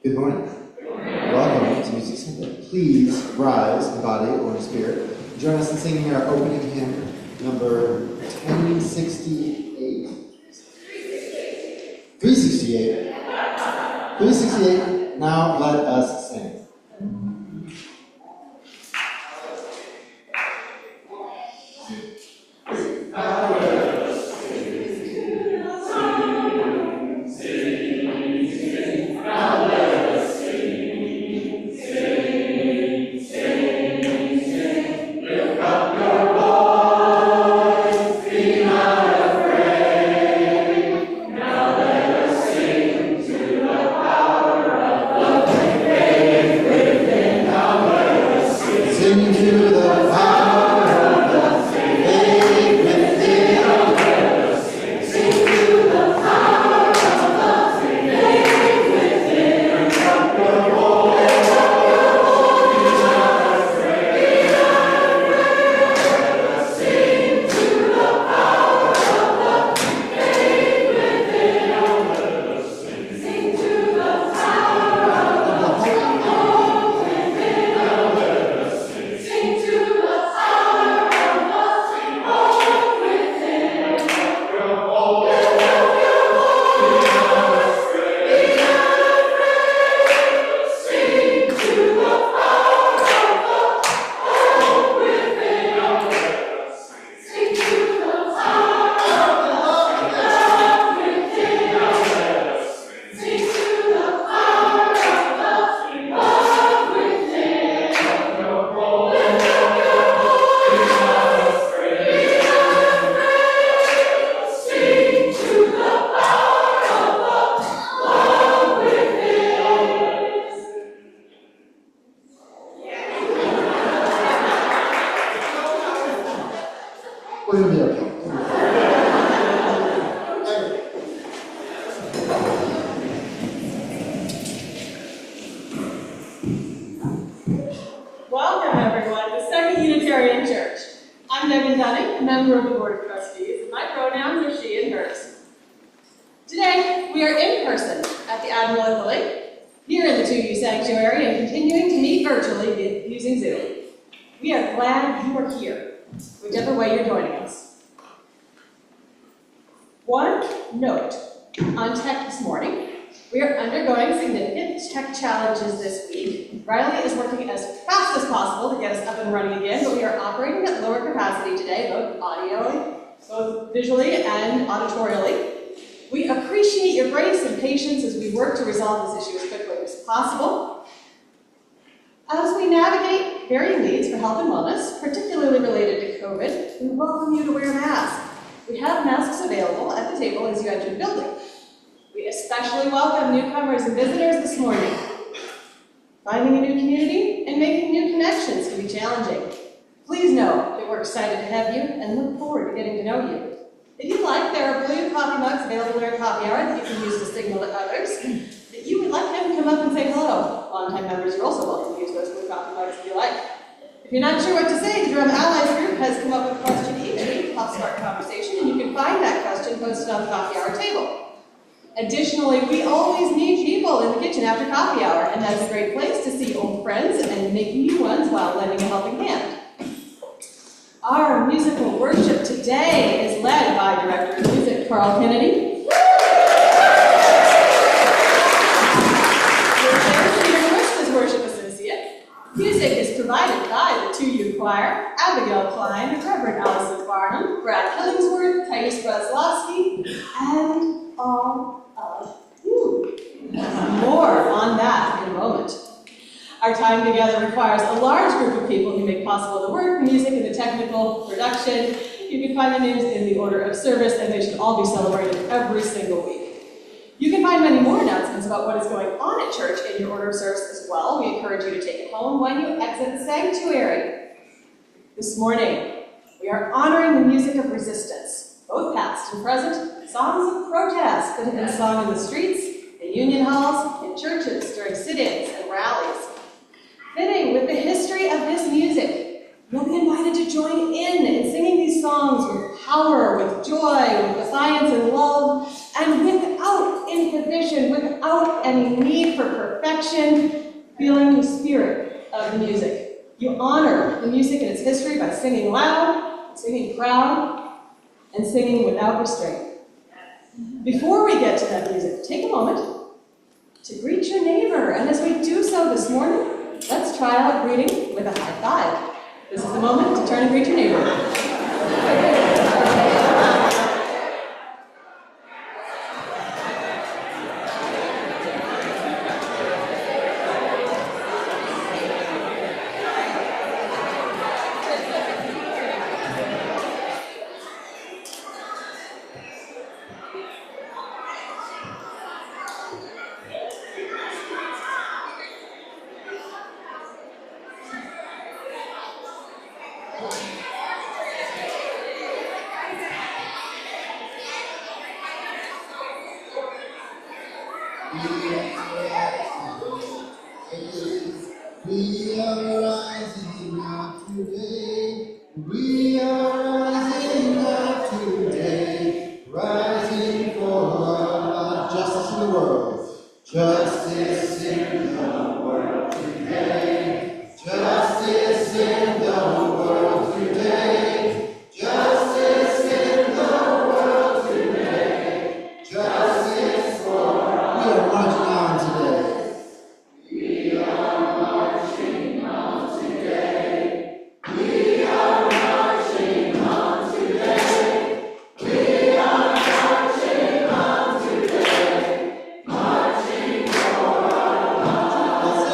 Good morning. Welcome to Music Sunday. Please rise in body or in spirit. Join us in singing our opening hymn, number 1068. 368. 368. Now let us sing. We're going to be okay. Welcome, everyone, to Second Unitarian Church. I'm Megan Dunning, member of the Board of Trustees, and my pronouns are she and hers. Today, we are in person at the Admiral Italy, here in the 2U Sanctuary, and continuing to meet virtually using Zoom. We are glad you are here, whichever way you're joining us. One note on tech this morning. We are undergoing significant tech challenges this week. Riley is working as fast as possible to get us up and running again, but we are operating at lower capacity today, both visually and auditorially. We appreciate your grace and patience as we work to resolve this issue as quickly as possible. As we navigate varying needs for health and wellness, particularly related to COVID, we welcome you to wear a mask. We have masks available at the table as you enter the building. We especially welcome newcomers and visitors this morning. Finding a new community and making new connections can be challenging. Please know that we're excited to have you and look forward to getting to know you. If you'd like, there are blue coffee mugs available during coffee hour that you can use to signal to others that you would like them to come up and say hello. Longtime members, you're also welcome to use those blue coffee mugs if you like. If you're not sure what to say, the Durham Allies group has come up with a question each week to help start conversation, and you can find that question posted on the coffee hour table. Additionally, we always need people in the kitchen after coffee hour, and that's a great place to see old friends and make new ones while lending a helping hand. Our musical worship today is led by Director of Music, Carl Kennedy. His worship associate. Music is provided by the 2U Choir, Abigail Klein, Reverend Allison Barnum, Brad Killingsworth, Titus Breslovsky, and all of you. More on that in a moment. Our time together requires a large group of people who make possible the work, the music, and the technical production. You can find the names in the order of service, and they should all be celebrated every single week. You can find many more announcements about what is going on at church in your order of service as well. We encourage you to take it home when you exit the sanctuary. This morning, we are honoring the music of resistance, both past and present, songs of protest that have been sung in the streets, in union halls, in churches, during sit-ins and rallies. Fitting with the history of this music, you'll be invited to join in singing these songs with power, with joy, with defiance and love, and without inhibition, without without any need for perfection, feeling the spirit of the music. You honor the music and its history by singing loud, singing proud, and singing without restraint. Before we get to that music, take a moment to greet your neighbor. And as we do so this morning, let's try out greeting with a high five. This is the moment to turn and greet your neighbor. We are rising up today. We are rising up today. Rising for justice in the world. Justice in the world today. Justice in the world today. Justice in the world today. Justice for all. We are marching on today. We are marching on today. We are marching on today. We are marching on today. Marching for our lives.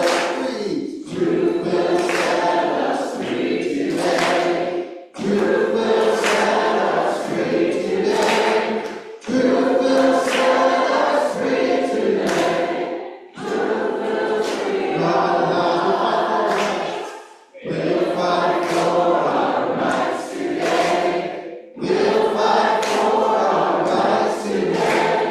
Truth will set us free today. Truth will set us free today. Truth will set us free today. Truth will free our lives. We'll fight for our rights today. We'll fight for our rights today.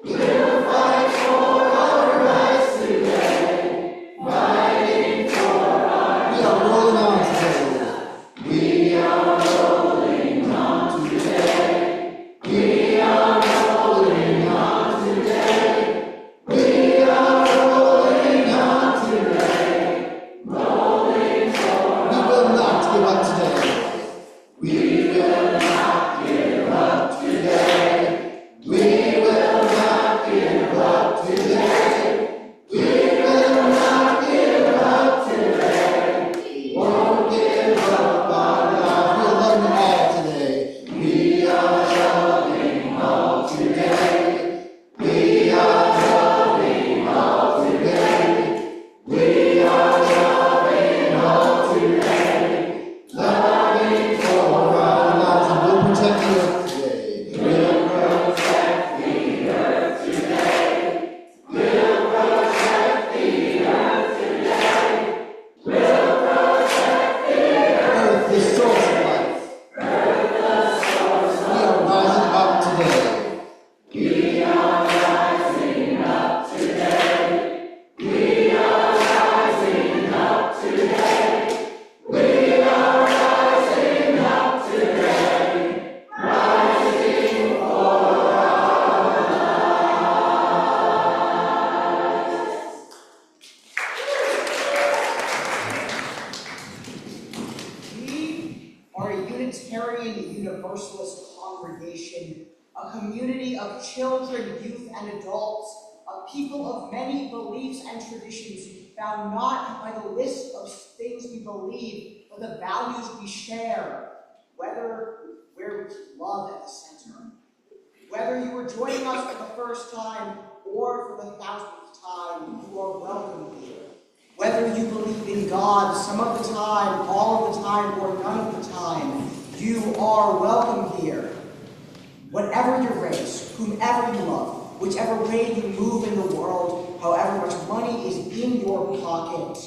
We'll fight for our rights today. Fighting for our rights. We are rolling on today. We are rolling on today. We are rolling on today. We are rolling on today. Rolling for. We will not give up today. We will not give up today. We will not give up today. We will not give up today. We won't give up our lives. We are loving all today. We are loving all today. We are loving all today. Loving for our lives, and we'll protect the earth today. We'll protect the earth today. We'll protect the earth today. We'll protect the earth, the source of life. We are rising up today. We are rising up today. We are rising up today. We are rising up today. Rising for our lives. We are a Unitarian Universalist congregation, a community of children, youth, and adults, a people of many beliefs and traditions, bound not by the list of things we believe, but the values we share, where love at the center. Whether you are joining us for the first time or for the 1000th time, you are welcome here. Whether you believe in God some of the time, all of the time, or none of the time, you are welcome here. Whatever your race, whomever you love, whichever way you move in the world, however much money is in your pocket,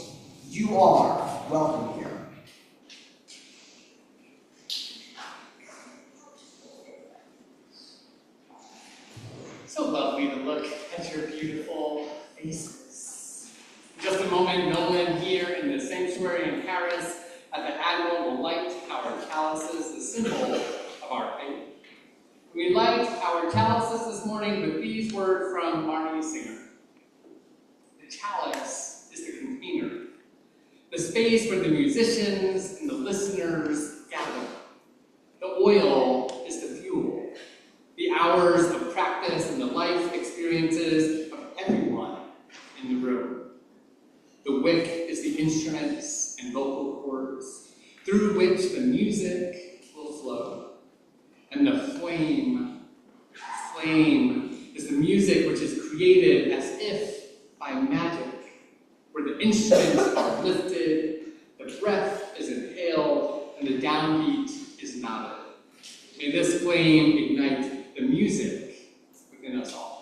you are welcome here. So lovely to look at your beautiful faces. In just a moment, Nolan here in the sanctuary in Paris at the Admiral will light our chalices, the symbol of our faith. We light our chalices this morning with these words from Marnie Singer. space where the musicians and the listeners gather. The oil is the fuel, the hours of practice and the life experiences of everyone in the room. The wick is the instruments and vocal cords through which the music will flow. And the flame is the music which is created as if by magic, where the instruments are lifted, the breath is inhaled, and the downbeat is nodded. May this flame ignite the music within us all.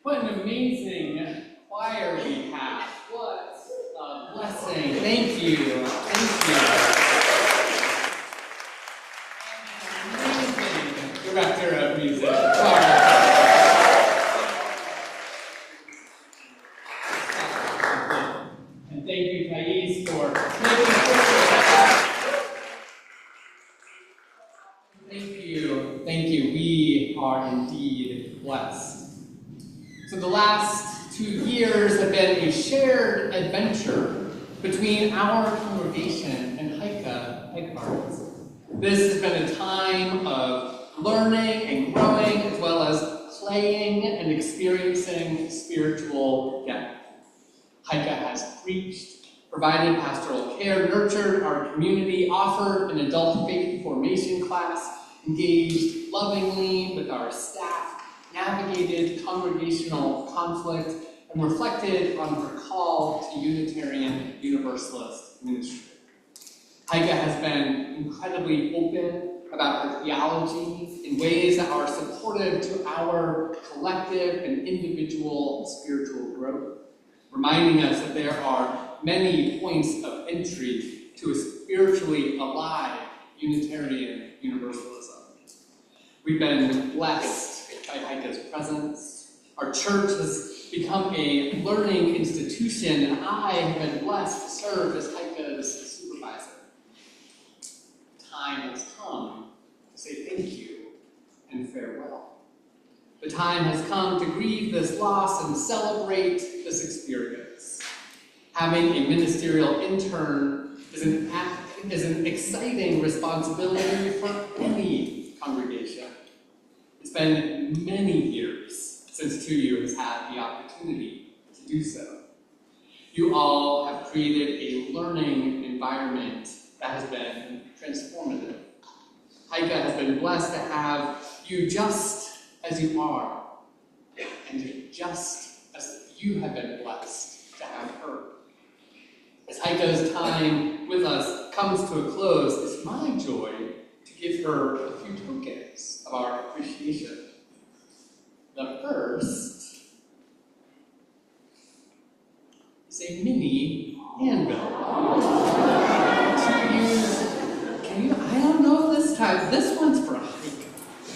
What an amazing choir we have. What a blessing. Thank you. Thank you. Amazing director of music. Choir. And thank you, Thais, for making Thank you. Thank you. We are indeed blessed. So the last 2 years have been a shared adventure between our congregation and Hike Hearts. This has been a time of learning and growing, as well as playing and experiencing spiritual depth. Hike has preached, provided pastoral care, nurtured our community, offered an adult faith formation class, engaged lovingly with our staff, navigated congregational conflict, and reflected on her call to Unitarian Universalist ministry. Heike has been incredibly open about her theology in ways that are supportive to our collective and individual spiritual growth, reminding us that there are many points of entry to a spiritually alive Unitarian Universalism. We've been blessed by Heike's presence. Our church has become a learning institution, and I have been blessed to serve as Heike's supervisor. Time has come to say thank you and farewell. The time has come to grieve this loss and celebrate this experience. Having a ministerial intern is an exciting responsibility for any congregation. It's been many years since 2U has had the opportunity to do so. You all have created a learning environment that has been transformative. Heike has been blessed to have you just as you are, and just as you have been blessed to have her. As Heike's time with us comes to a close, it's my joy to give her a few tokens of our appreciation. The first is a mini handbill. I don't know if this one's for Heike.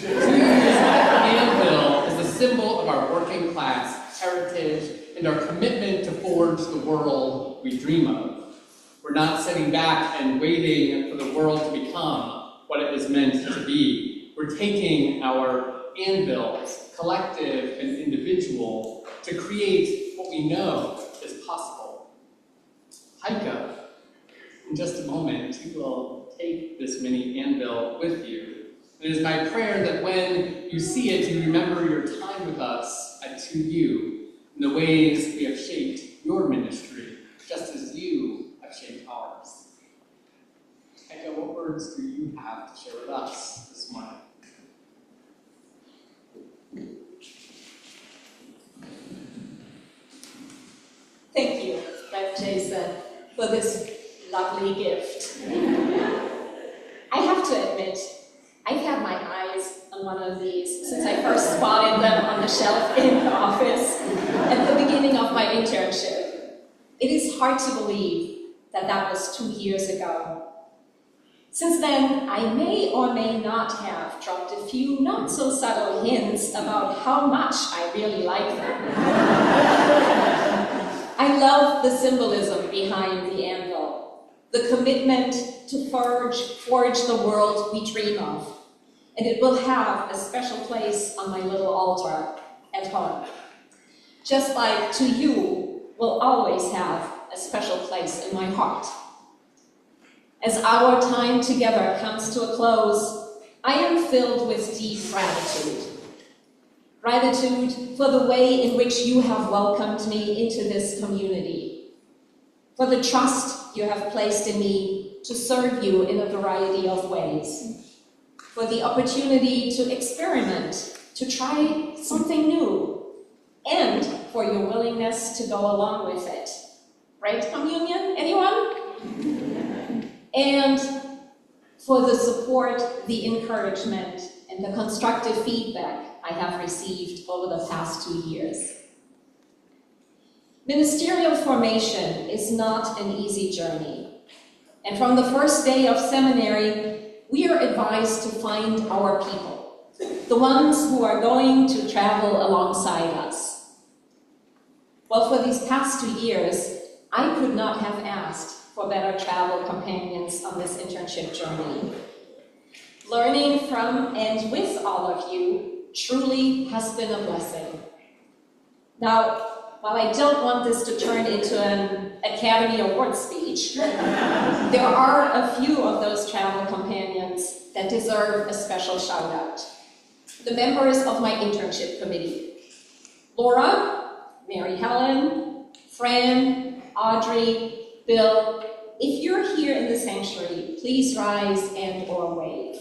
To use handbill is a symbol of our working class heritage and our commitment to forge the world we dream of. We're not sitting back and waiting for the world to become what it is meant to be. We're taking our anvils, collective and individual, to create what we know is possible. Heike, in just a moment, you will take this mini anvil with you. It is my prayer that when you see it, you remember your time with us at 2U and the ways we have shaped your ministry, just as you have shaped ours. Heike, what words do you have to share with us this morning? Thank you, Rev. Jason, for this lovely gift. I have to admit, I've had my eyes on one of these since I first spotted them on the shelf in the office at the beginning of my internship. It is hard to believe that that was 2 years ago. Since then, I may or may not have dropped a few not so subtle hints about how much I really like them. I love the symbolism behind the anvil, the commitment to forge the world we dream of, and it will have a special place on my little altar at home. Just like 2U will always have a special place in my heart. As our time together comes to a close, I am filled with deep gratitude. Gratitude for the way in which you have welcomed me into this community, for the trust you have placed in me to serve you in a variety of ways, for the opportunity to experiment, to try something new, and for your willingness to go along with it. Right, communion? Anyone? And for the support, the encouragement, and the constructive feedback I have received over the past 2 years. Ministerial formation is not an easy journey. And from the first day of seminary, we are advised to find our people, the ones who are going to travel alongside us. Well, for these past 2 years, I could not have asked for better travel companions on this internship journey. Learning from and with all of you truly has been a blessing. Now, while I don't want this to turn into an Academy Award speech, there are a few of those travel companions that deserve a special shout out. The members of my internship committee: Laura, Mary Helen, Fran, Audrey, Bill. If you're here in the sanctuary, please rise and/or wave.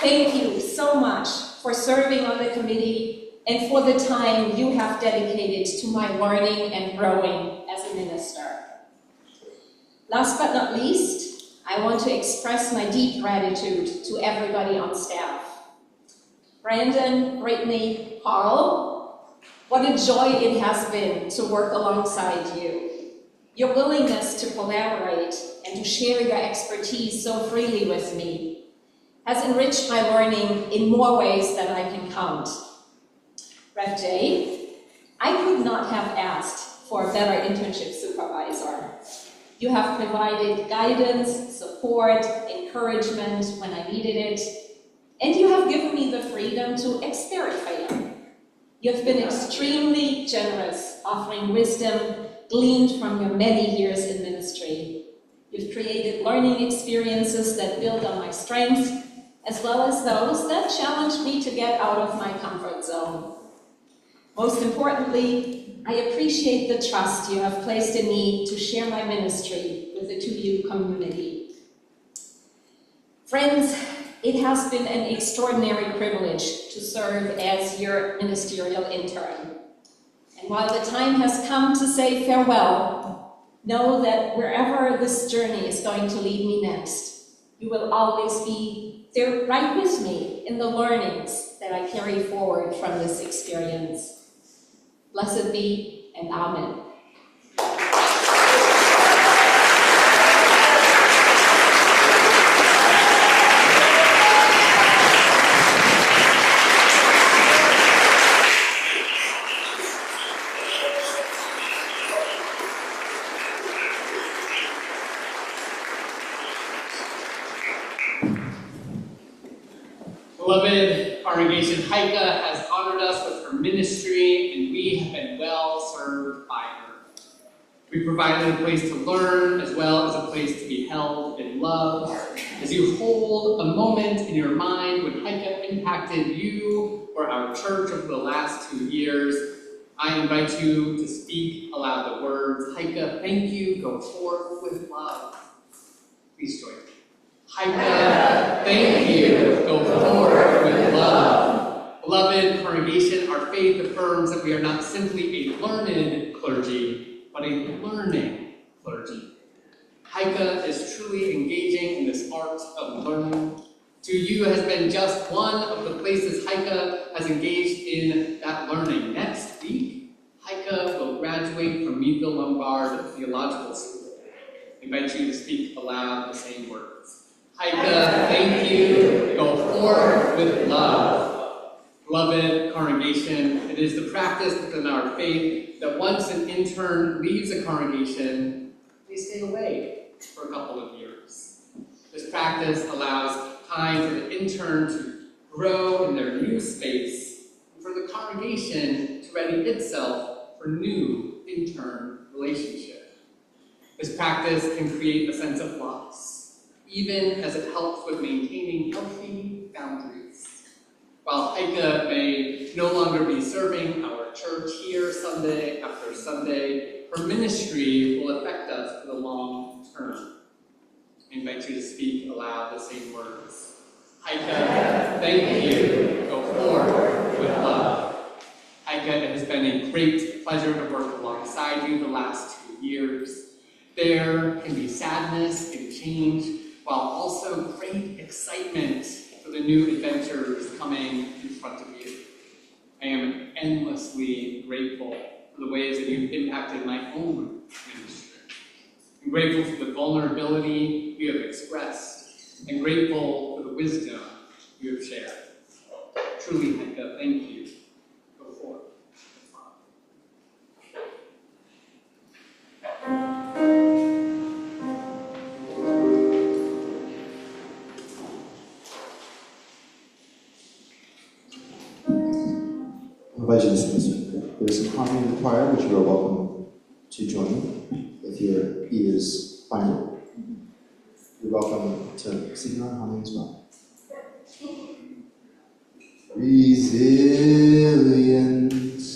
Thank you so much for serving on the committee and for the time you have dedicated to my learning and growing as a minister. Last but not least, I want to express my deep gratitude to everybody on staff. Brandon, Brittany, Carl, what a joy it has been to work alongside you. Your willingness to collaborate and to share your expertise so freely with me has enriched my learning in more ways than I can count. Rev J, I could not have asked for a better internship supervisor. You have provided guidance, support, encouragement when I needed it, and you have given me the freedom to experiment. You've been extremely generous, offering wisdom gleaned from your many years in ministry. You've created learning experiences that build on my strengths, as well as those that challenge me to get out of my comfort zone. Most importantly, I appreciate the trust you have placed in me to share my ministry with the 2U community. Friends, it has been an extraordinary privilege to serve as your ministerial intern. And while the time has come to say farewell, know that wherever this journey is going to lead me next, you will always be there right with me in the learnings that I carry forward from this experience. Blessed be, and Amen. Beloved congregation, Heike has honored us with her ministry, and we have been well served by her. We provided a place to learn, as well as a place to be held in love. As you hold a moment in your mind when Heike impacted you or our church over the last 2 years, I invite you to speak aloud the words, Heike, thank you, go forth with love. Please join me. Heike, thank you, go forward with love. Beloved congregation, our faith affirms that we are not simply a learned clergy, but a learning clergy. Heike is truly engaging in this art of learning. 2U has been just one of the places Heike has engaged in that learning. Next week, Heike will graduate from Meadville Lombard Theological School. I invite you to speak aloud the same words. Heike, thank you, go forth with love. Beloved congregation, it is the practice within our faith that once an intern leaves a congregation, they stay away for a couple of years. This practice allows time for the intern to grow in their new space, and for the congregation to ready itself for new intern relationship. This practice can create a sense of loss, even as it helps with maintaining healthy boundaries. While Heike may no longer be serving our church here Sunday after Sunday, her ministry will affect us for the long term. I invite you to speak aloud the same words. Heike, thank you, go forward with love. Heike, it has been a great pleasure to work alongside you the last 2 years. There can be sadness and change, while also great excitement for the new adventures coming in front of you. I am endlessly grateful for the ways that you've impacted my own ministry. I'm grateful for the vulnerability you have expressed, and grateful for the wisdom you have shared. Truly, Heike, thank you. Go forth. I invite you to sing this with me. There's some harmony in the choir, which you are welcome to join if your ears find it. You're welcome to sing your own harmony as well. Resilience,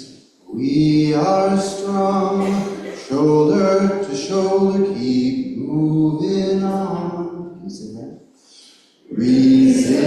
we are strong, shoulder to shoulder, keep moving on. Can you sing that? Resilience,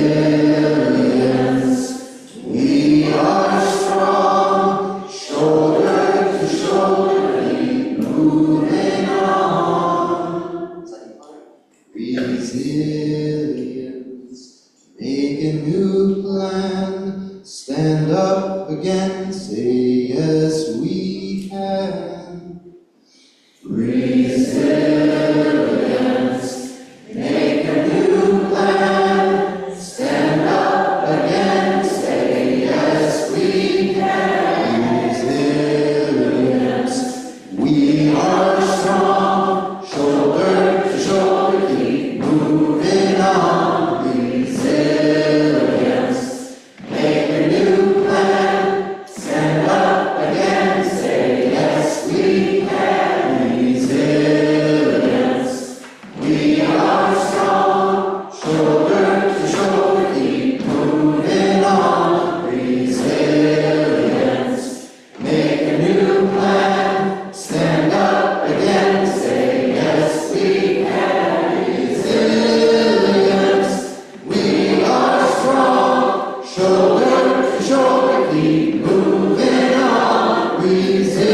shoulder to shoulder, keep moving on. Resilience,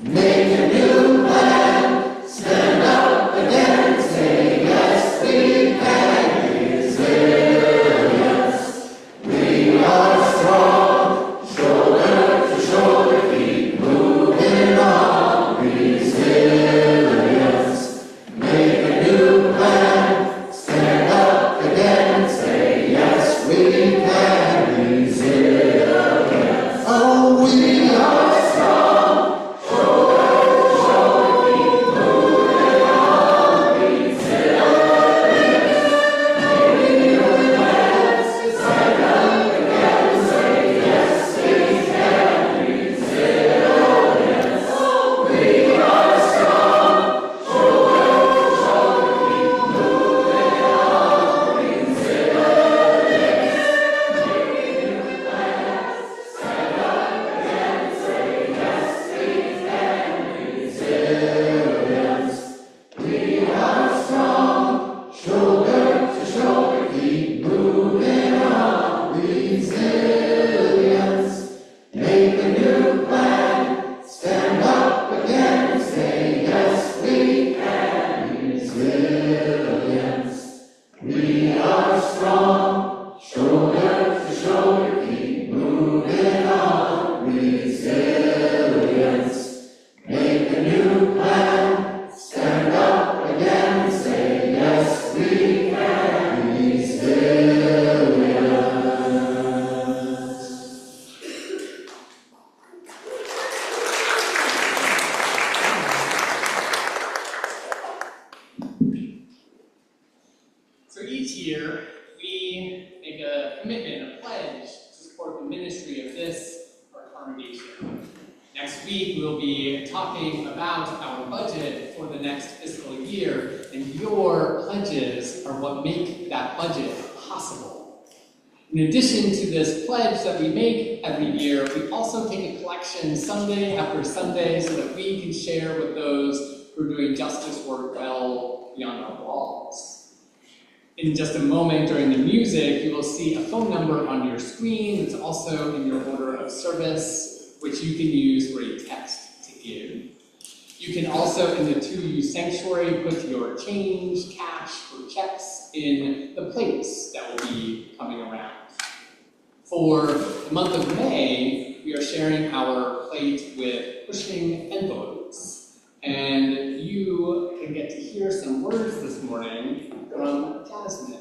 make a new plan, stand up again, say yes we can. Resilience, we are strong, shoulder to shoulder, keep moving on. Resilience, make a new plan, stand up again, say yes we can. Resilience, oh we are strong, shoulder to shoulder, keep moving on. Resilience, make a new plan, stand up again, say yes we can. Resilience, oh we are strong, shoulder to shoulder, keep moving on. Resilience, make a new plan, stand up again, say yes we can. Resilience, we are strong, shoulder to shoulder, keep moving on. Resilience, make a new plan, stand up again, say yes we can. Resilience, we are strong, shoulder to shoulder, keep moving on. Resilience, make a new plan, stand up again, say yes we can. Resilience. So each year, we make a commitment, a pledge to support the ministry of this, our congregation. Next week, we'll be talking about our budget for the next fiscal year, and your pledges are what make that budget possible. In addition to this pledge that we make every year, we also take a collection Sunday after Sunday so that we can share with those who are doing justice work well beyond our walls. In just a moment during the music, you will see a phone number on your screen. It's also in your order of service, which you can use for a text to give. You can also, in the 2U sanctuary, put your change, cash, or checks in the plates that will be coming around. For the month of May, we are sharing our plate with pushing envelopes. And you can get to hear some words this morning from Jasmine.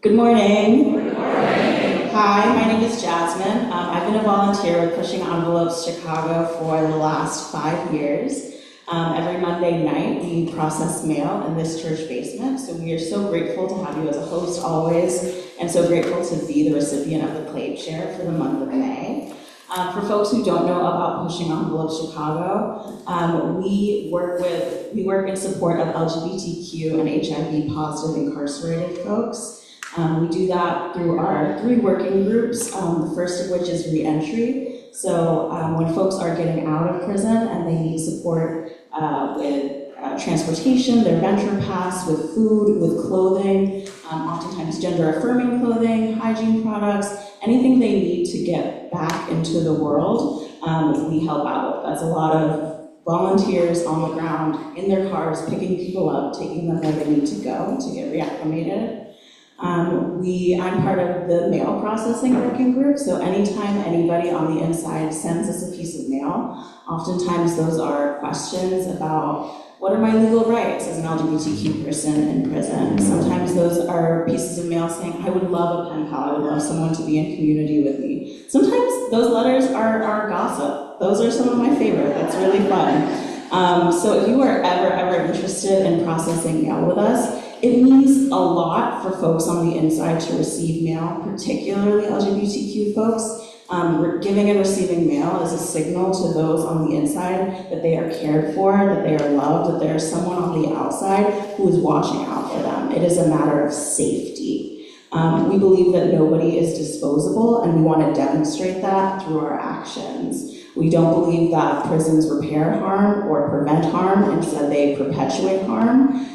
Good morning. Good morning. Hi, my name is Jasmine. I've been a volunteer with Pushing Envelopes Chicago for the last 5 years. Every Monday night, we process mail in this church basement, so we are so grateful to have you as a host always, and so grateful to be the recipient of the plate share for the month of May. For folks who don't know about Pushing Envelopes Chicago, we work in support of LGBTQ and HIV positive incarcerated folks. We do that through our 3 working groups, the first of which is re-entry. So when folks are getting out of prison and they need support with transportation, their venture pass, with food, with clothing, oftentimes gender-affirming clothing, hygiene products, anything they need to get back into the world, we help out with. That's a lot of volunteers on the ground, in their cars, picking people up, taking them where they need to go to get reacclimated. I'm part of the mail processing working group, so anytime anybody on the inside sends us a piece of mail, oftentimes those are questions about what are my legal rights as an LGBTQ person in prison. Sometimes those are pieces of mail saying, I would love a pen pal, I would love someone to be in community with me. Sometimes those letters are gossip. Those are some of my favorite, that's really fun. So if you are ever interested in processing mail with us, it means a lot for folks on the inside to receive mail, particularly LGBTQ folks. Giving and receiving mail is a signal to those on the inside that they are cared for, that they are loved, that there is someone on the outside who is watching out for them. It is a matter of safety. We believe that nobody is disposable, and we want to demonstrate that through our actions. We don't believe that prisons repair harm or prevent harm, instead they perpetuate harm.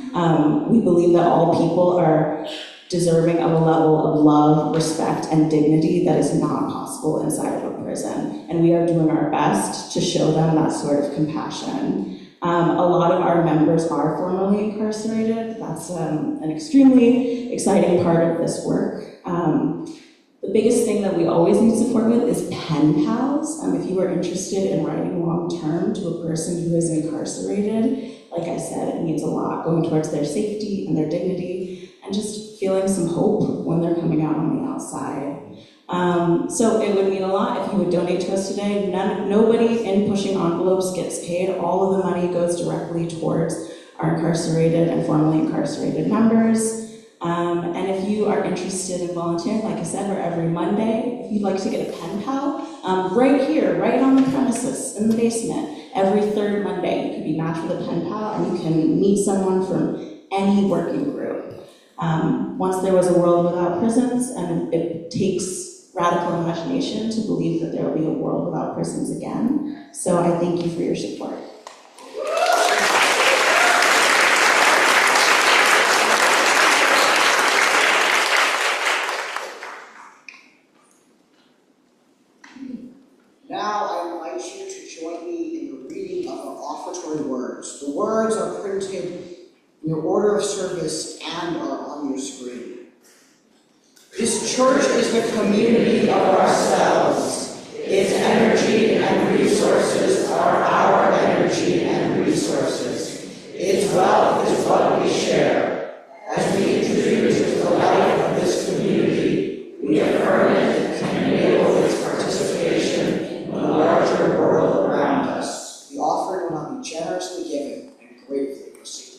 We believe that all people are deserving of a level of love, respect, and dignity that is not possible inside of a prison. And we are doing our best to show them that sort of compassion. A lot of our members are formerly incarcerated. That's an extremely exciting part of this work. The biggest thing that we always need support with is pen pals. If you are interested in writing long-term to a person who is incarcerated, like I said, it means a lot, going towards their safety and their dignity, and just feeling some hope when they're coming out on the outside. So it would mean a lot if you would donate to us today. Nobody in Pushing Envelopes gets paid. All of the money goes directly towards our incarcerated and formerly incarcerated members. And if you are interested in volunteering, like I said, we're every Monday. If you'd like to get a pen pal, right here, right on the premises, in the basement, every third Monday, you can be matched with a pen pal and you can meet someone from any working group. Once there was a world without prisons, and it takes radical imagination to believe that there will be a world without prisons again. So I thank you for your support. Now I invite you to join me in the reading of our offertory words. The words are printed in your order of service and are on your screen. This church is the community of ourselves. Its energy and resources are our energy and resources. Its wealth is what we share. As we contribute to the life of this community, we affirm it and enable its participation in the larger world around us. The offering will now be generously given and gratefully received.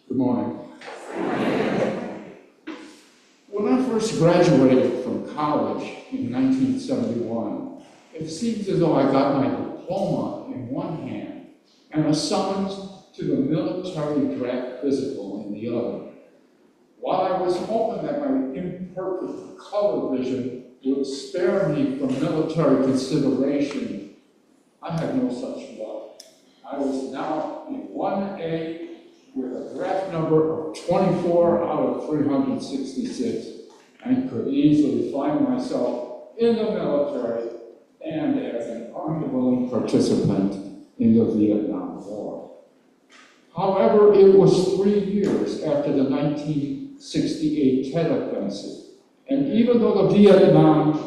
Good morning. When I first graduated from college in 1971, it seems as though I got my diploma in one hand and a summons to the military draft physical in the other. While I was hoping that my imperfect color vision would spare me from military consideration, I had no such luck. I was now in 1A with a draft number of 24 out of 366 and could easily find myself in the military and as an unwilling participant in the Vietnam War. However, it was 3 years after the 1968 Tet Offensive, and even though the Vietnamese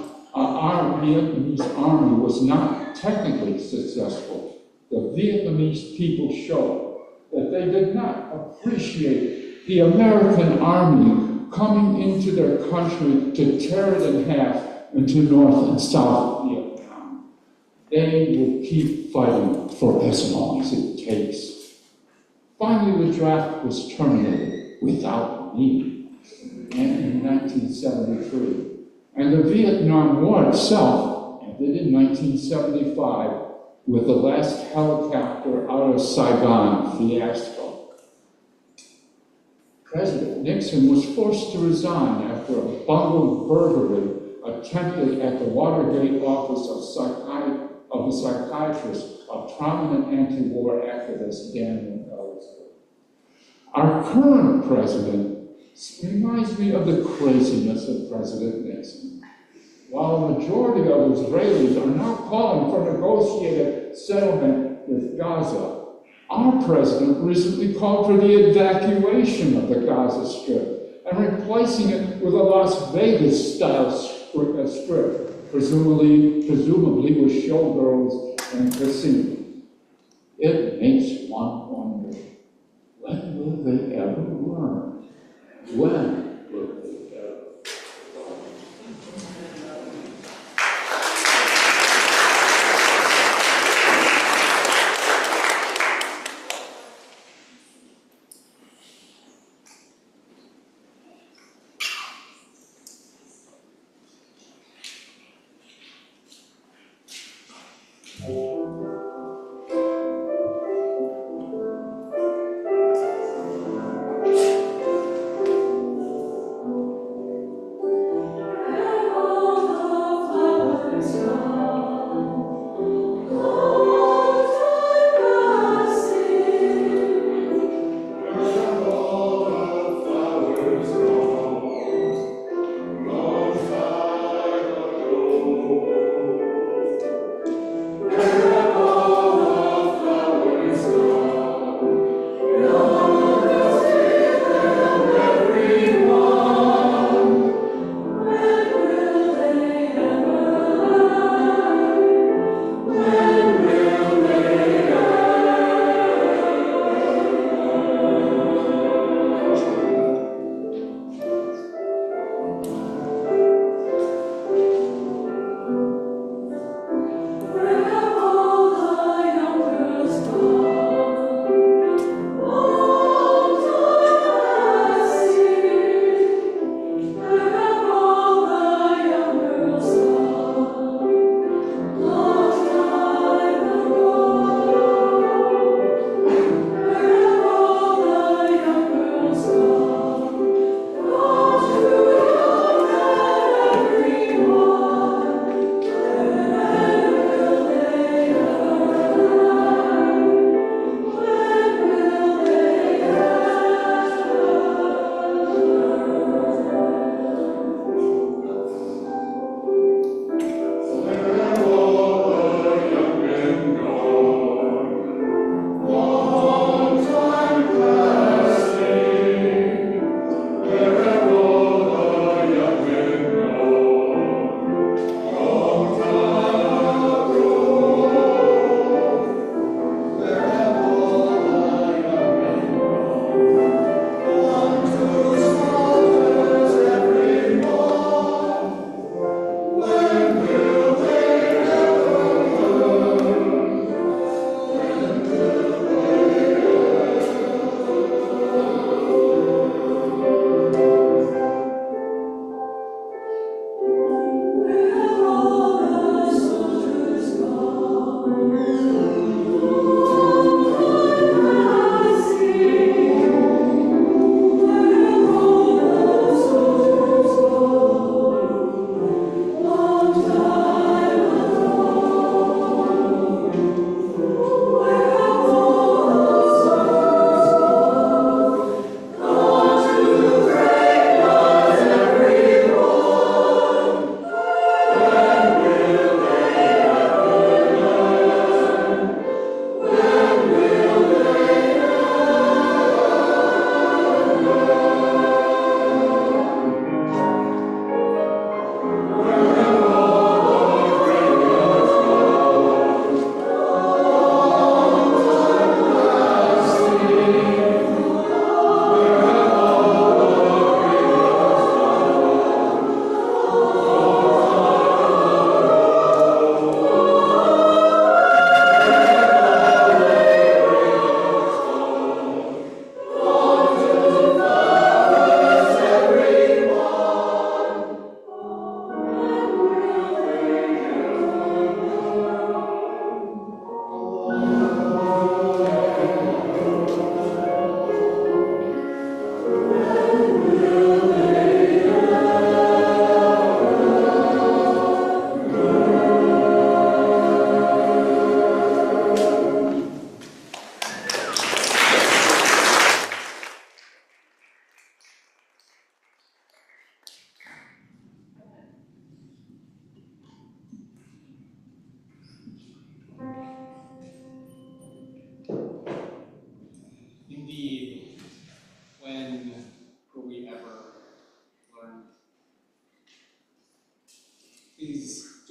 army was not technically successful, the Vietnamese people showed that they did not appreciate the American army coming into their country to tear it in half into North and South Vietnam. They will keep fighting for as long as it takes. Finally, the draft was terminated without me in 1973. And the Vietnam War itself ended in 1975 with the last helicopter out of Saigon fiasco. President Nixon was forced to resign after a bungled burglary attempted at the Watergate office of the psychiatrist, a prominent anti-war activist, Daniel Ellsberg. Our current president reminds me of the craziness of President Nixon. While a majority of Israelis are now calling for negotiated settlement with Gaza, our president recently called for the evacuation of the Gaza Strip and replacing it with a Las Vegas-style strip, presumably with showgirls and casinos. It makes one wonder, when will they ever learn? When will they ever?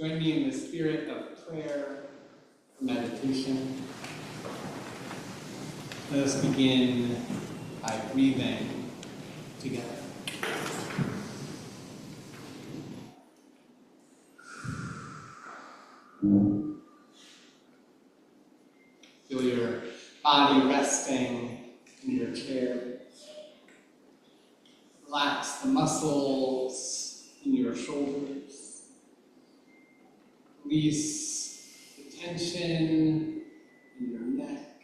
Join me in the spirit of prayer and meditation. Let us begin by breathing together. Feel your body resting in your chair. Relax the muscles in your shoulders. Release the tension in your neck.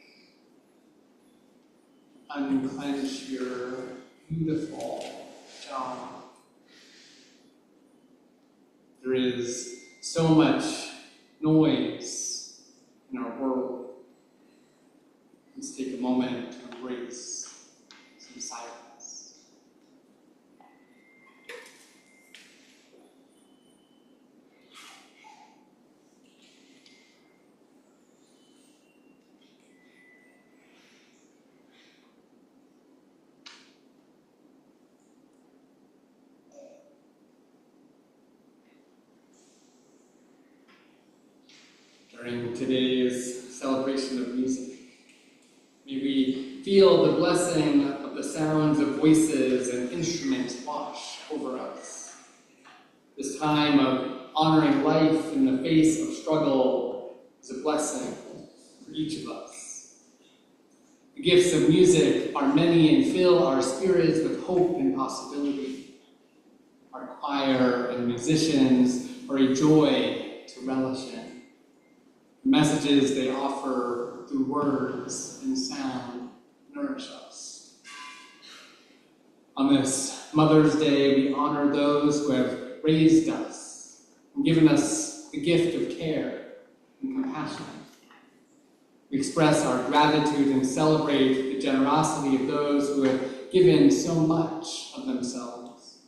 Unclench your beautiful jaw. There is so much noise in our world. Let's take a moment to embrace some silence. During today's celebration of music, may we feel the blessing of the sounds of voices and instruments wash over us. This time of honoring life in the face of struggle is a blessing for each of us. The gifts of music are many and fill our spirits with hope and possibility. Our choir and musicians are a joy to relish in. The messages they offer through words and sound nourish us. On this Mother's Day, we honor those who have raised us and given us the gift of care and compassion. We express our gratitude and celebrate the generosity of those who have given so much of themselves.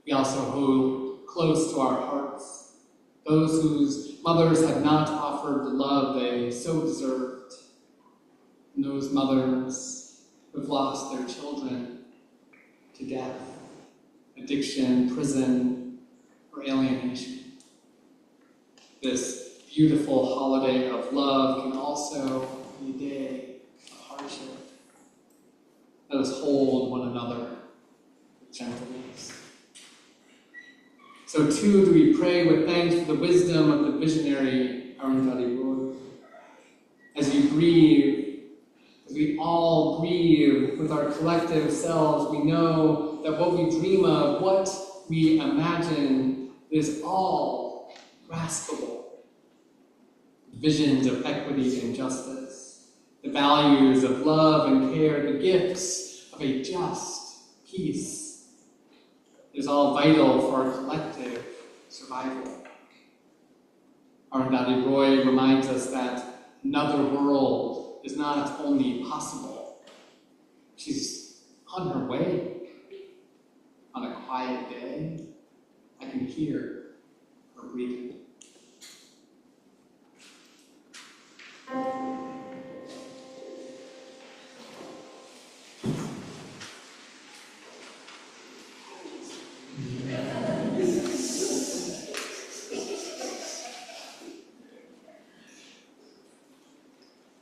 We also hold close to our hearts those whose mothers have not offered the love they so deserved, and those mothers who have lost their children to death, addiction, prison, or alienation. This beautiful holiday of love can also be a day of hardship. Let us hold one another with gentleness. So too do we pray with thanks for the wisdom of the visionary Arundhati Roy. As you breathe, as we all breathe with our collective selves, we know that what we dream of, what we imagine, is all graspable. Visions of equity and justice, the values of love and care, the gifts of a just peace, is all vital for our collective survival. Arundhati Roy reminds us that another world is not only possible, she's on her way. On a quiet day, I can hear her breathing.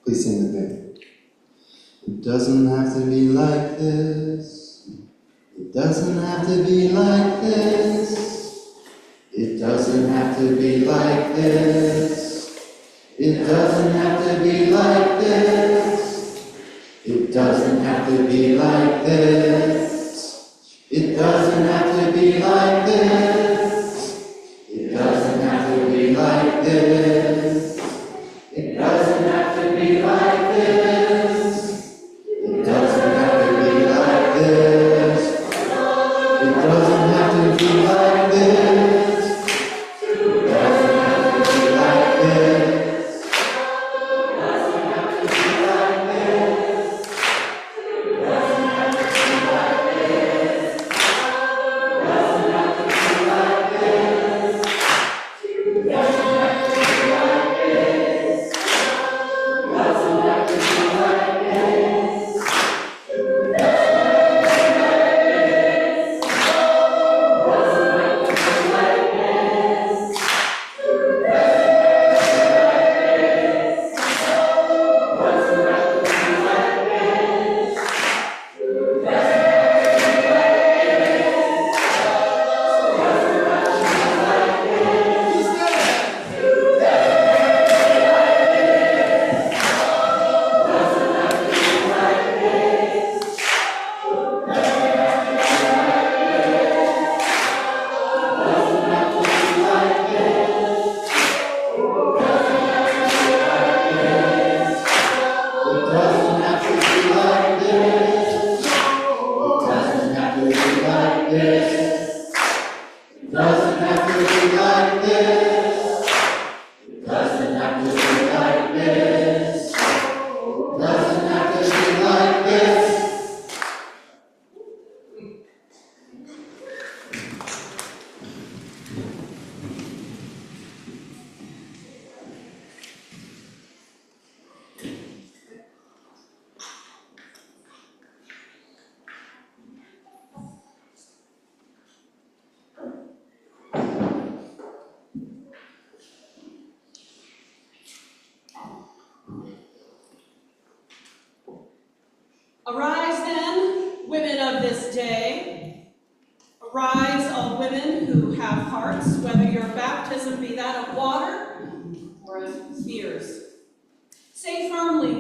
Please sing with me. It doesn't have to be like this. It doesn't have to be like this. It doesn't have to be like this. It doesn't have to be like this. It doesn't have to be like this. It doesn't have to be like this. It doesn't have to be like this. It doesn't have to be like this. It doesn't have to be like this. It doesn't have to be like this. It doesn't have to be like this.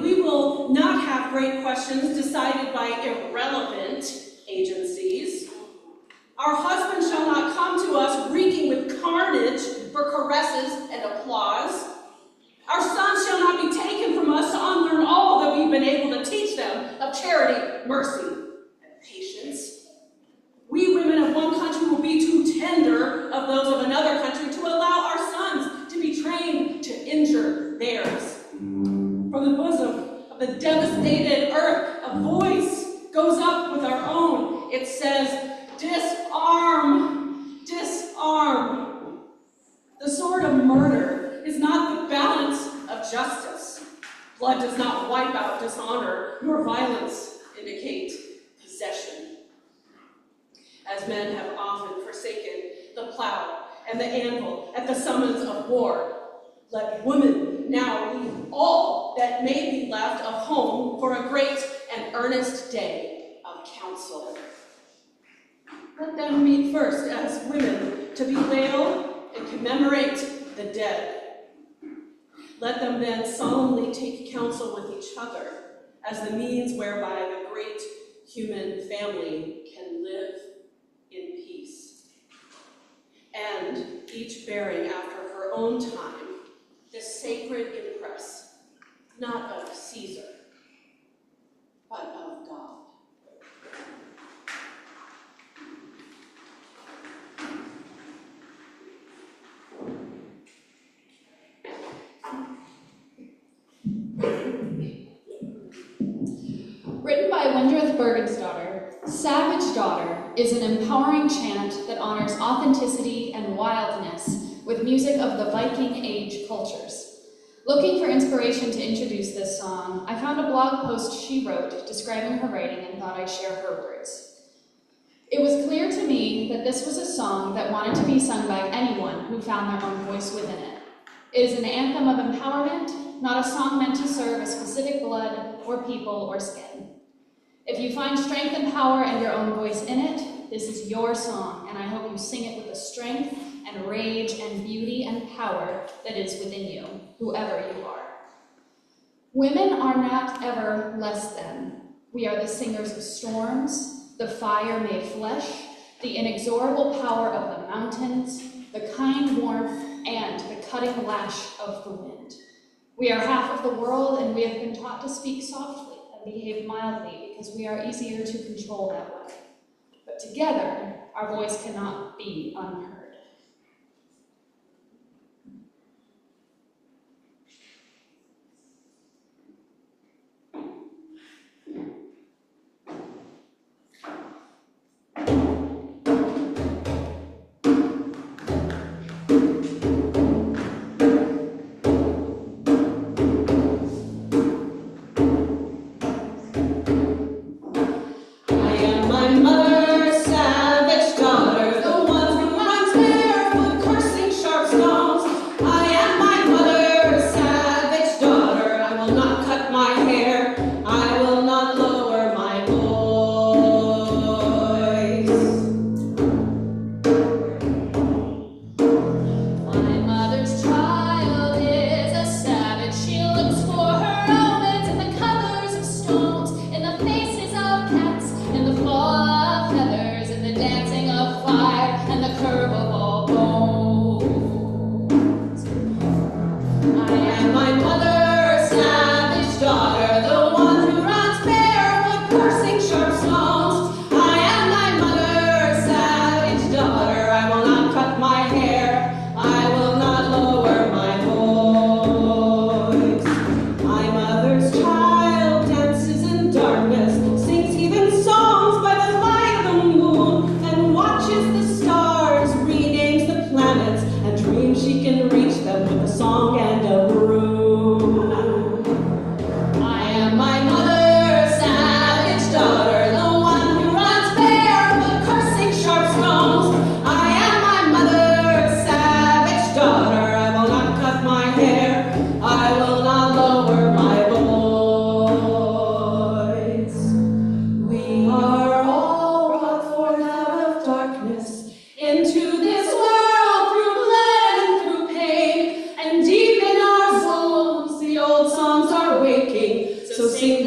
we will not have great questions decided by irrelevant agencies. Our husbands shall not come to us reeking with carnage for caresses and applause. Our sons shall not be taken from us to unlearn all that we've been able to teach them of charity, mercy, and patience. We women of one country will be too tender of those of another country to allow our sons to be trained to injure theirs. From the bosom of the devastated earth, a voice goes up with our own. It says, disarm, disarm. The sword of murder is not the balance of justice. Blood does not wipe out dishonor, nor violence indicate possession. As men have often forsaken the plow and the anvil at the summons of war, let women now leave all that may be left of home for a great and earnest day of council. Let them meet first as women to bewail and commemorate the dead. Let them then solemnly take counsel with each other as the means whereby the great human family can live in peace. And each bearing after her own time the sacred impress, not of Caesar, but of God. Written by Windrith Bergensdottir, Savage Daughter is an empowering chant that honors authenticity and wildness with music of the Viking Age cultures. Looking for inspiration to introduce this song, I found a blog post she wrote describing her writing and thought I'd share her words. It was clear to me that this was a song that wanted to be sung by anyone who found their own voice within it. It is an anthem of empowerment, not a song meant to serve a specific blood or people or skin. If you find strength and power and your own voice in it, this is your song, and I hope you sing it with the strength and rage and beauty and power that is within you, whoever you are. Women are not ever less than. We are the singers of storms, the fire made flesh, the inexorable power of the mountains, the kind warmth, and the cutting lash of the wind. We are half of the world, and we have been taught to speak softly and behave mildly because we are easier to control that way. But together, our voice cannot be unheard. I am my mother's savage daughter, the one who runs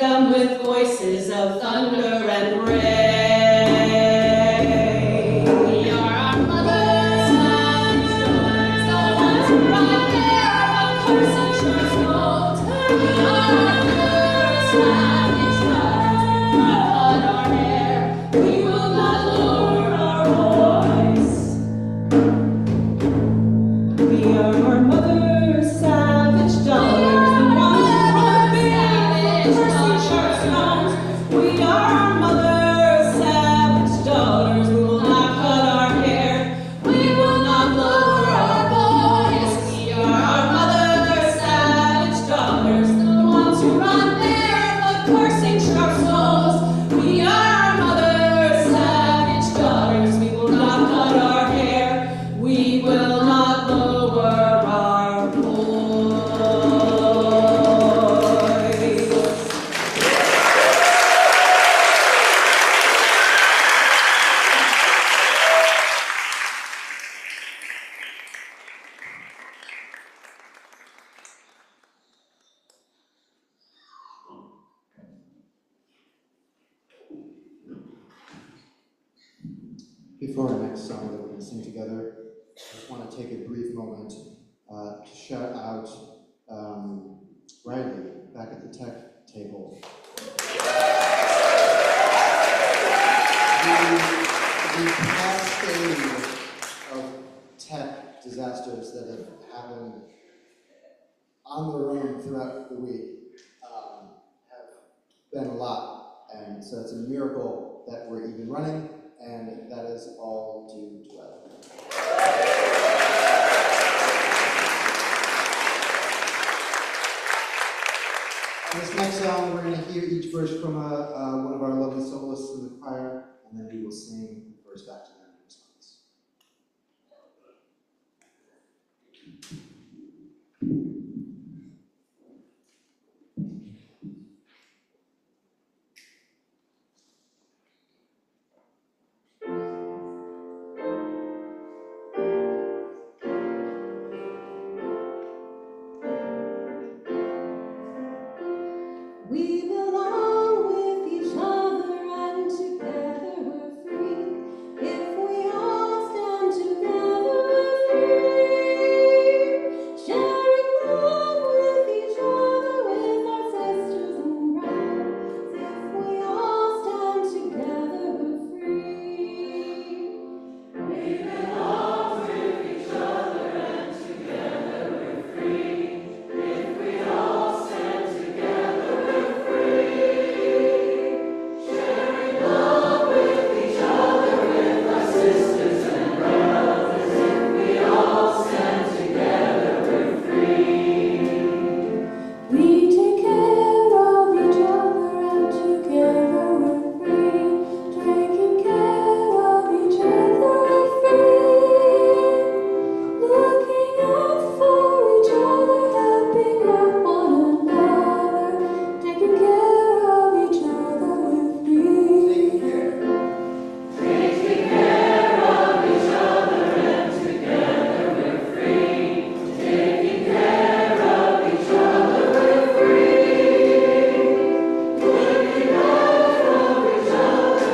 them with voices of thunder and rain. We are our mothers and daughters, the ones who ride there of course and sure stones. We are our mothers and its daughters, we cut our hair, we will not lower our voice. We are our mothers, savage daughters, the ones who run big, cursing sharp stones. We are our mothers, savage daughters, we will not cut our hair, we will not lower our voice. We are our mothers, savage daughters, the ones who run barefoot, cursing sharp stones. We are our mothers, savage daughters, we will not cut our hair, we will not lower our voice. Before our next song that we're going to sing together, I just want to take a brief moment to shout out Riley back at the tech table. The cascade of tech disasters that have happened on their own throughout the week have been a lot, and so it's a miracle that we're even running, and that is all due to weather. On this next song, we're going to hear each verse from one of our lovely soloists in the choir, and then we will sing the verse back to them in response. We belong with each other and together we're free. If we all stand together we're free. Sharing love with each other, with our sisters and brothers. If we all stand together we're free. We belong with each other and together we're free. If we all stand together we're free. Sharing love with each other, with our sisters and brothers. If we all stand together we're free. We take care of each other and together we're free. Taking care of each other we're free. Looking out for each other, helping out one another. Taking care of each other we're free. Taking care of each other and together we're free. Taking care of each other we're free. Looking out for each other, helping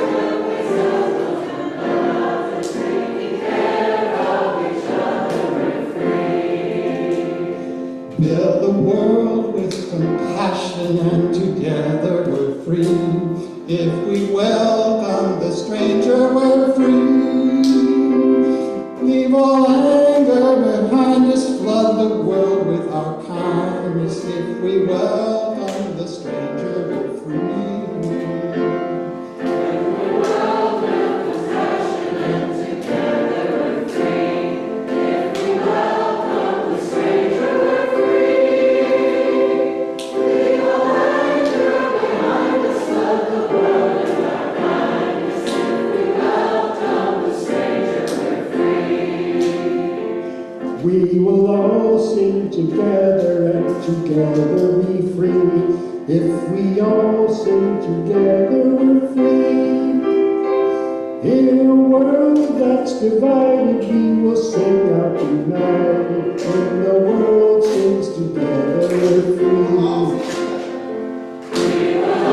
out one another. Taking care of each other we're free. Fill the world with compassion and together we're free. If we welcome the stranger, we're free. Leave all anger behind us, flood the world with our kindness. If we welcome the stranger, we're free. We will all sing together and together be free. If we all sing together, we're free. In a world that's divided, we will sing out united. When the world sings together, we're free. We will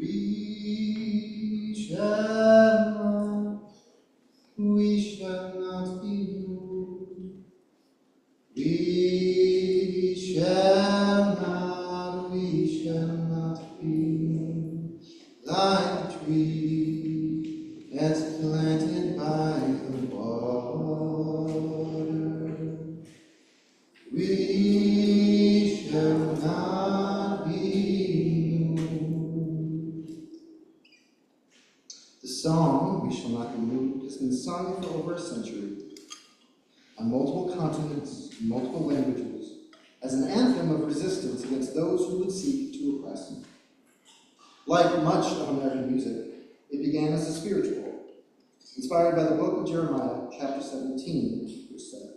We shall not be moved. We shall not be like a tree that's planted by the water. We shall not be moved. The song, We Shall Not Be Moved, has been sung for over a century on multiple continents, multiple languages, as an anthem of resistance against those who would seek to oppress. Like much of American music, it began as a spiritual, inspired by the book of Jeremiah, chapter 17, verse 7.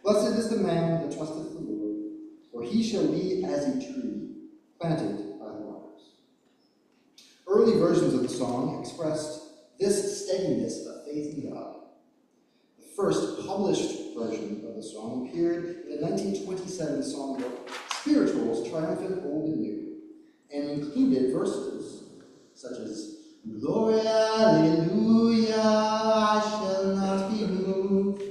Blessed is the man that trusteth the Lord, for he shall be as a tree planted by the waters. Early versions of the song expressed this steadiness of faith in God. The first published version of the song appeared in the 1927 songbook Spirituals Triumphant Old and New, and included verses such as, Gloria, Alleluia, I shall not be moved.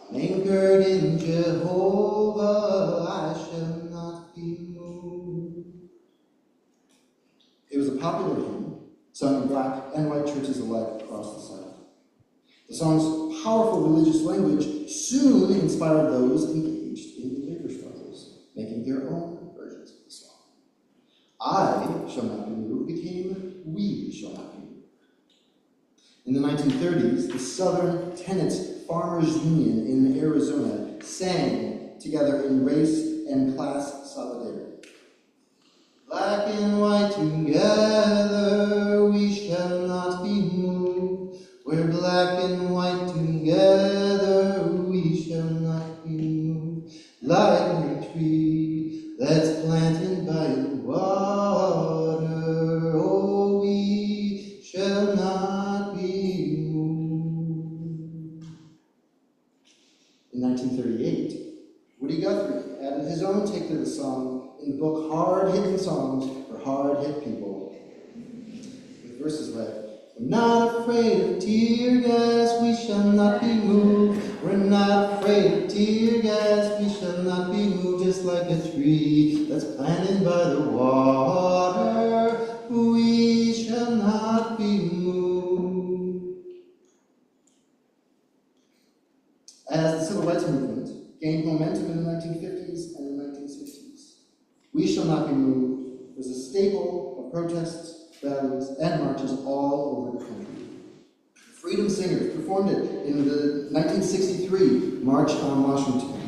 I'm anchored in Jehovah, I shall not be moved. It was a popular hymn, sung in black and white churches alike across the South. The song's powerful religious language soon inspired those engaged in the labor struggles, making their own versions of the song. I shall not be moved became We shall not be moved. In the 1930s, the Southern Tenants Farmers Union in Arizona sang together in race and class solidarity. Black and white together, we shall not be moved. We're black and white together, we shall not be moved. Like a tree that's planted by the water, oh, we shall not be moved. In 1938, Woody Guthrie added his own take to the song in the book Hard-Hitting Songs for Hard-Hit People, with verses like, we're not afraid of tear gas, we shall not be moved. We're not afraid of tear gas, we shall not be moved. Just like a tree that's planted by the water, we shall not be moved. As the civil rights movement gained momentum in the 1950s and the 1960s, We Shall Not Be Moved was a staple of protests, rallies, and marches all over the country. Freedom Singers performed it in the 1963 March on Washington.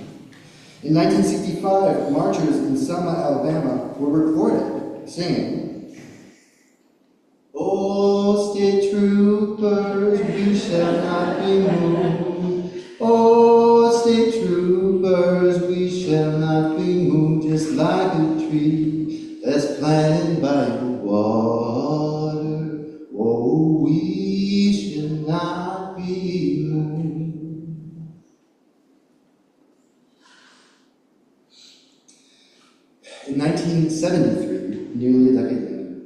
In 1965, marchers in Selma, Alabama were recorded singing, Oh, state troopers, we shall not be moved. Oh, state troopers, we shall not be moved. Just like a tree that's planted by the water, oh, we shall not be moved. In 1973, nearly a decade later,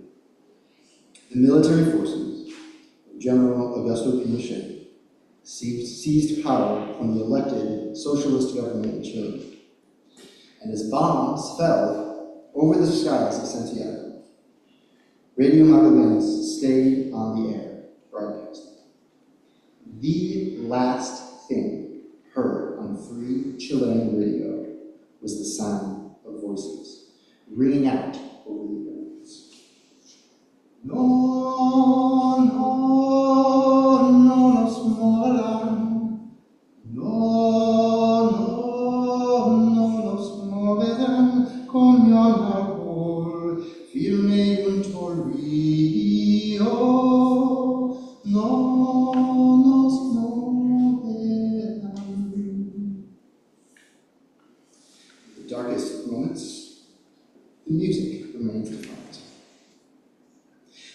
the military forces of General Augusto Pinochet seized power from the elected socialist government in Chile. And as bombs fell over the skies of Santiago, Radio Magallanes stayed on the air, broadcasting. The last thing heard on free Chilean radio was the sound of voices ringing out over the airwaves. No, no, no nos moverán. No, no, no nos moverán como un árbol firme junto al río. No nos moverán. In the darkest moments, the music remains defiant.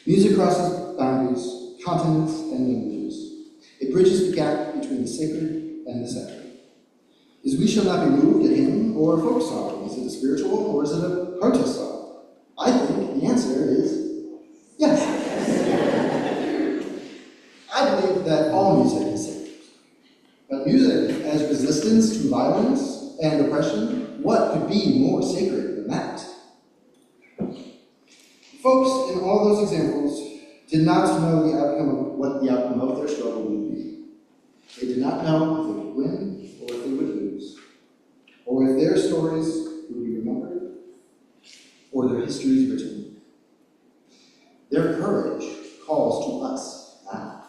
Music crosses boundaries, continents, and languages. It bridges the gap between the sacred and the secular. Is We Shall Not Be Moved a hymn or a folk song? Is it a spiritual or is it a protest song? I think the answer is Yes. I believe that all music is sacred. But music as resistance to violence and oppression, what could be more sacred than that? Folks in all those examples did not know what the outcome of their struggle would be. They did not know if they would win or if they would lose, or if their stories would be remembered or their histories written. Their courage calls to us now.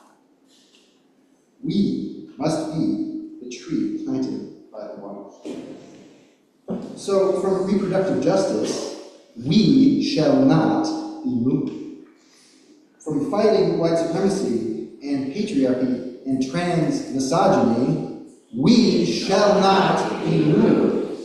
We must be the tree planted by the waters. So, from reproductive justice, we shall not be moved. From fighting white supremacy and patriarchy and trans misogyny, we shall not be moved.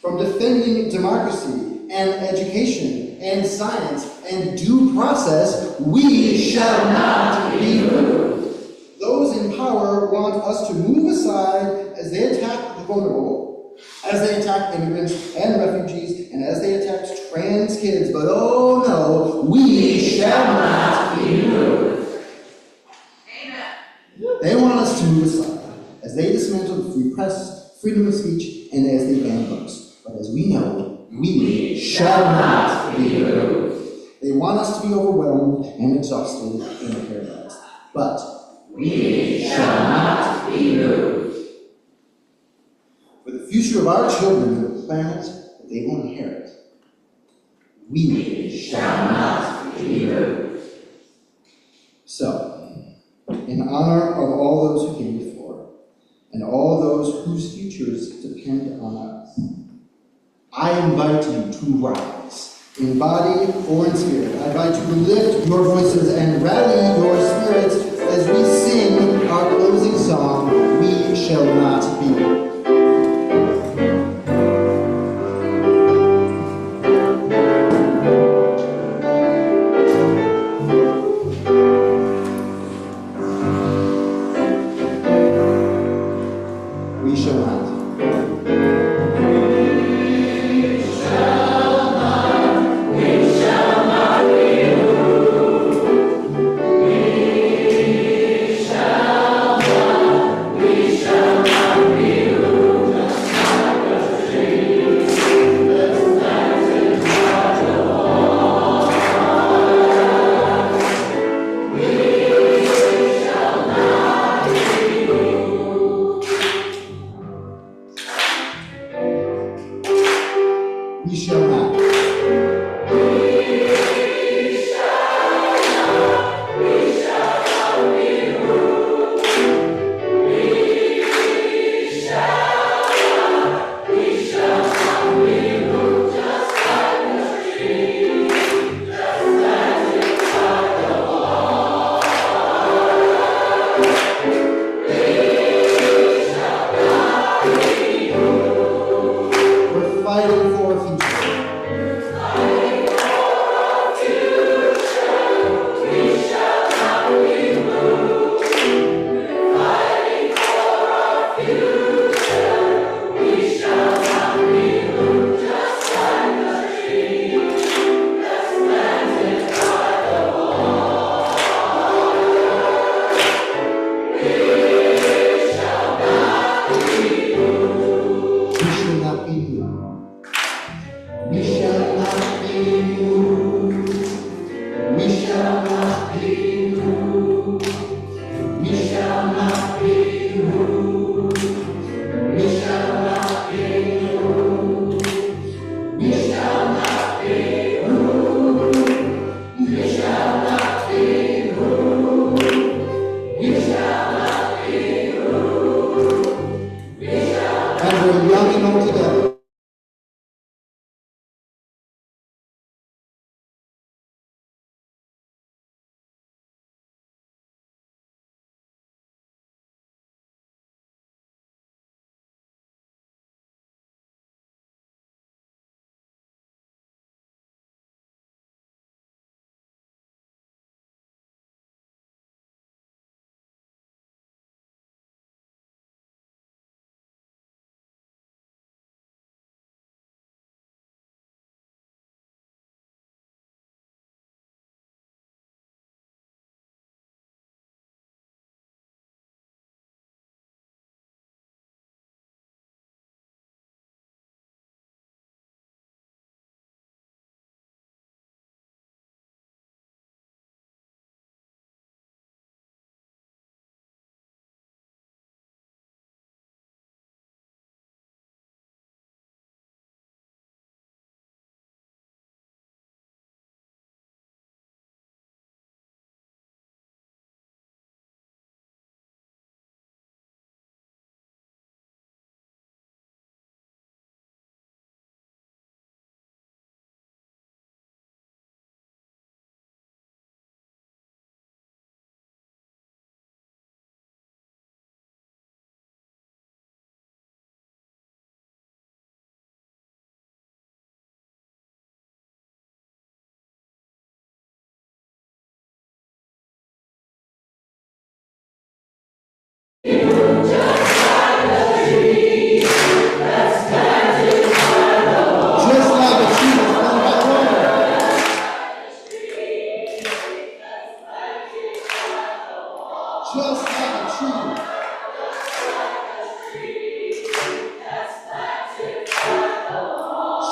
From defending democracy and education and science and due process, we shall not be moved. Those in power want us to move aside as they attack the vulnerable, as they attack immigrants and refugees, and as they attack trans kids. But oh no, we shall not be moved. Amen. They want us to move aside as they dismantle the free press, freedom of speech, and as they ban books. But as we know, we shall not be moved. They want us to be overwhelmed and exhausted in our paradise. But we shall not be moved. For the future of our children and the planet that they will inherit, we shall not be moved. So, in honor of all those who came before, and all those whose futures depend on us, I invite you to rise, in body or in spirit. I invite you to lift your voices and rally your spirits as we sing our closing song, We Shall Not Be Moved. We shall not. We shall not. We're fighting for a future. We shall not be moved. We shall not be moved. We shall not be moved. We shall not be moved. We shall not be moved. We shall not be moved. We shall not be moved. We shall not be moved. And we're young and old together.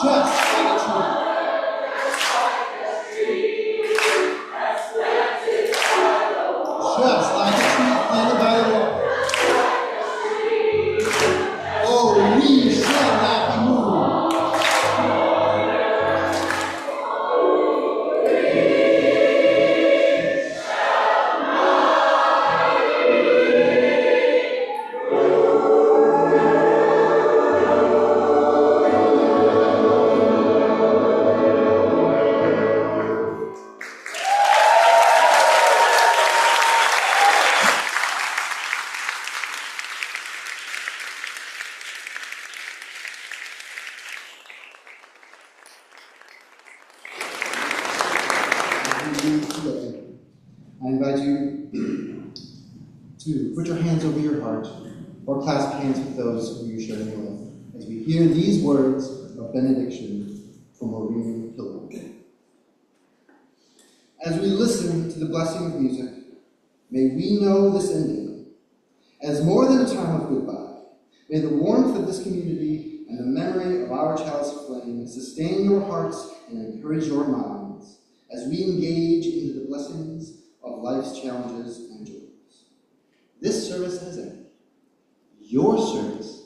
Just like a tree. Just like a tree planted by the water. Oh, we shall not be moved. I invite you to put your hands over your heart or clasp hands with those who you're sharing your life as we hear these words of benediction from Maureen Pilgrim. As we listen to the blessing of music, may we know this ending as more than a time of goodbye. May the warmth of this community and the memory of our chalice of flame sustain your hearts and encourage your minds as we engage into the blessings of life's challenges and joys. This service has ended. Your service